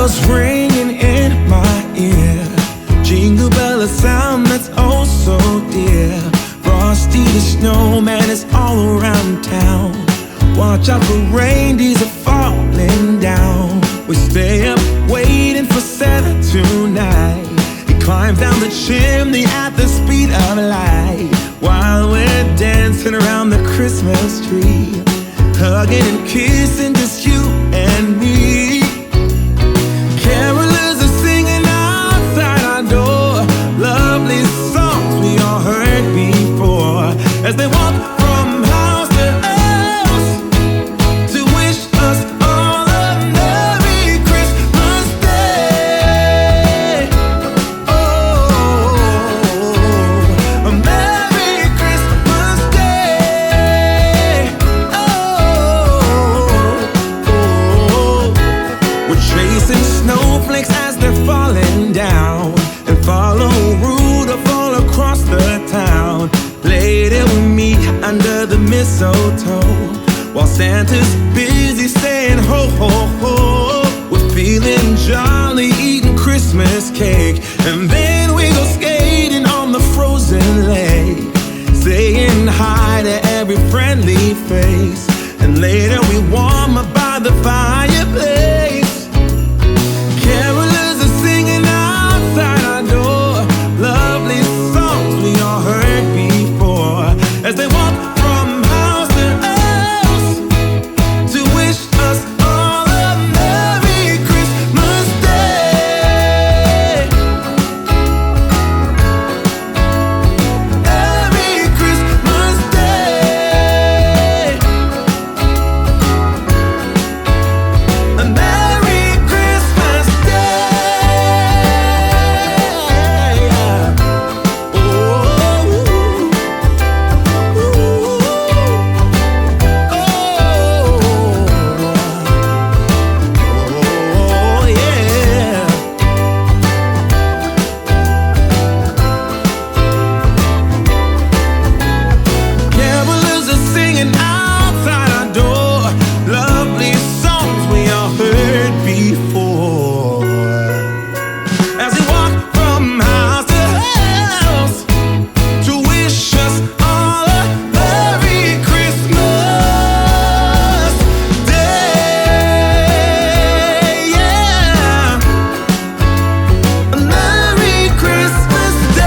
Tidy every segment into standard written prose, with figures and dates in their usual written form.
bells ringing in my ear. Jingle bell, a sound that's oh so dear. Frosty the snowman is all around town. Watch out for reindeers are falling down. We stay up waiting for Santa tonight. He climbs down the chimney at the speed of light, while we're dancing around the Christmas tree, hugging and kissing just you and me. Carolers are singing outside our door, lovely songs we all heard before, as they walk from house to house to wish us all a Merry Christmas Day. Oh, a Merry Christmas Day. Oh, we're chasing snowflakes as they're falling down, and follow Rudolph all across the town. Later we meet under the mistletoe, while Santa's busy saying ho ho ho. We're feeling jolly, eating Christmas cake, and then we go skating on the frozen lake, saying hi to every friendly face, and later we warm up by the fireplace. Carolers are singing outside our door, lovely songs we all heard before, as they walk from house to house to wish us all a Merry Christmas Day. Merry Christmas Day. A Merry Christmas Day. Oh, oh, yeah. Carolers are singing outside our door, lovely songs we all heard before, as we walk from house to house to wish us all a Merry Christmas Day. Yeah, a Merry Christmas Day.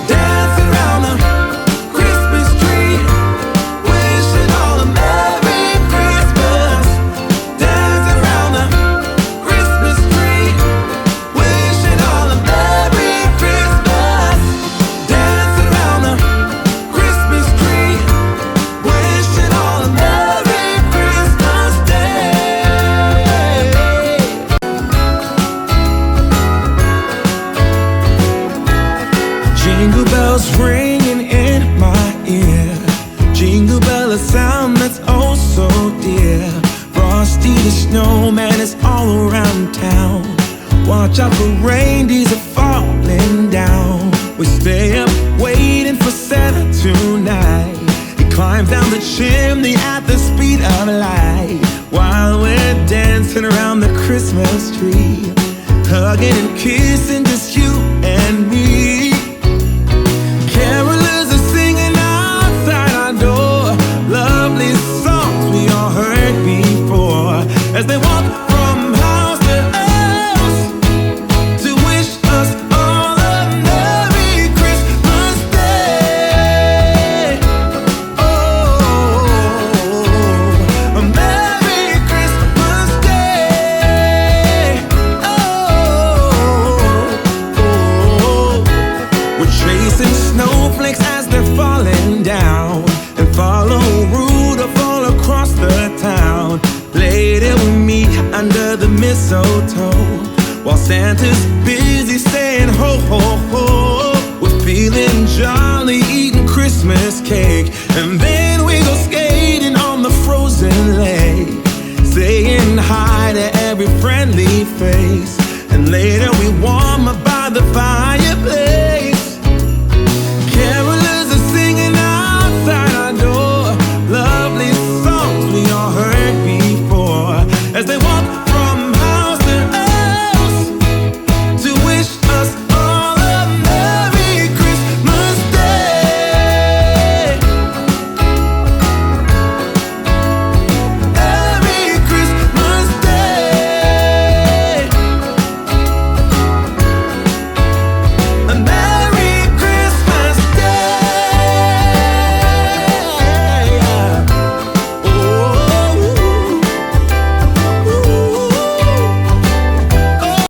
Dancing around the Christmas tree, wishing all a Merry Christmas. Dancing around the Christmas tree, wishing all a Merry Christmas. Dancing around the Christmas tree, wishing all a Merry Christmas Day. Jingle bells ringing in my ear. Jingle bell, a sound that's oh so dear. Frosty the snowman is all around town. Watch out for reindeers are falling down. We stay up waiting for Santa tonight. He climbs down the chimney at the speed of light, while we're dancing around the Christmas tree, hugging and kissing just you and me. Carolers are singing outside our door, lovely songs we all heard before, as they walk from house to house to wish us all a Merry Christmas Day. Oh, a Merry Christmas Day. Oh, we're chasing snowflakes as they're falling down, and follow Rudolph all across the town. Later we meet under the mistletoe, while Santa's busy saying ho ho ho. We're feeling jolly, eating Christmas cake, and then